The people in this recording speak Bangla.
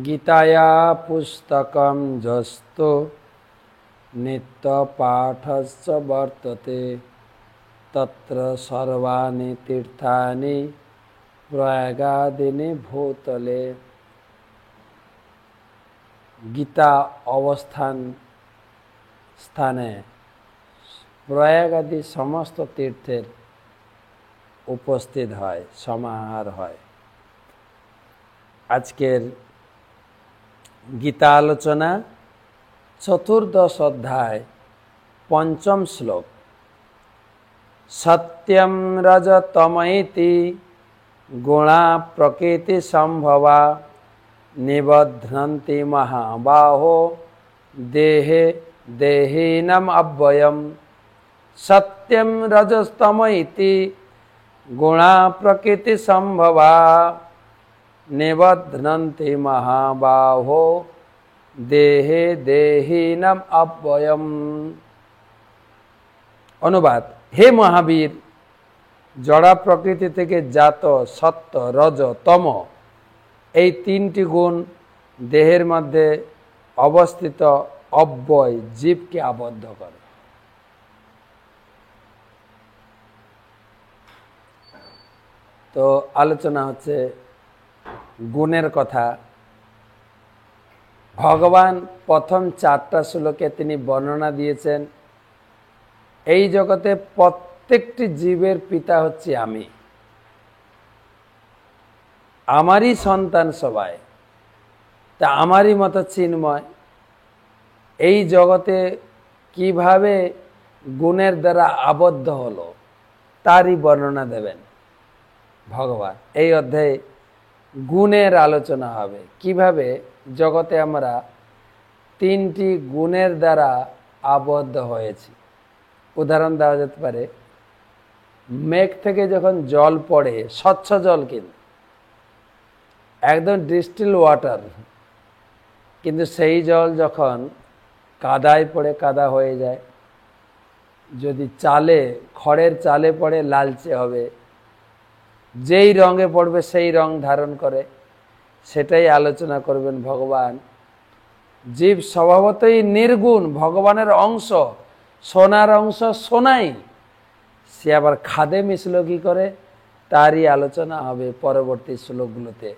गीताया पुस्तकं जस्तो नित्यपाठश्च वर्तते तत्र सर्वाणि तीर्थानि प्रयागादीनि भूतले। गीता अवस्थान स्थाने प्रयाग आदि समस्त तीर्थेर उपस्थित है, समाहार है। आजकेर गीता आलोचना चतुर्दश अध्याय पंचम श्लोक। सत्यम रजतमैति गुणा प्रकृति संभवा निबध्नन्ति महाबाहो देहे देहिनम अव्ययम्। सत्यम रजस्तमैति गुणा प्रकृति संभवा निबध्नन्ति महाबाहो देहे देहिनम अव्ययम्। अनुवाद, हे महावीर, जड़ा प्रकृति থেকে জাত সত্য রজ তম এই তিনটি গুণ দেহের মধ্যে অবস্থিত অব্যয় জীবকে আবদ্ধ করে। তো আলোচনা হচ্ছে গুণের কথা। ভগবান প্রথম 4টা শ্লোকে তিনি বর্ণনা দিয়েছেন এই জগতে প্রত্যেকটি জীবের পিতা হচ্ছে আমি, আমারই সন্তান সবাই, তা আমারই মতো চিন্ময়। এই জগতে কিভাবে গুণের দ্বারা আবদ্ধ হলো তারই বর্ণনা দেবেন ভগবান। এই অধ্যায়ে গুণের আলোচনা হবে, কিভাবে জগতে আমরা 3টি গুণের দ্বারা আবদ্ধ হয়েছি। উদাহরণ দেওয়া যেতে পারে, মেঘ থেকে যখন জল পড়ে, স্বচ্ছ জল কিন্তু একদম ডিস্টিল ওয়াটার, কিন্তু সেই জল যখন কাদায় পড়ে কাদা হয়ে যায়, যদি চালে খড়ের চালে পড়ে লালচে হবে, যেই রঙে পড়বে সেই রং ধারণ করে। সেটাই আলোচনা করবেন ভগবান। জীব স্বভাবতই নির্গুণ, ভগবানের অংশ, সোনার অংশ সোনাই, সে আবার খাদে মিশল কি করে তারই আলোচনা হবে পরবর্তী শ্লোকগুলোতে।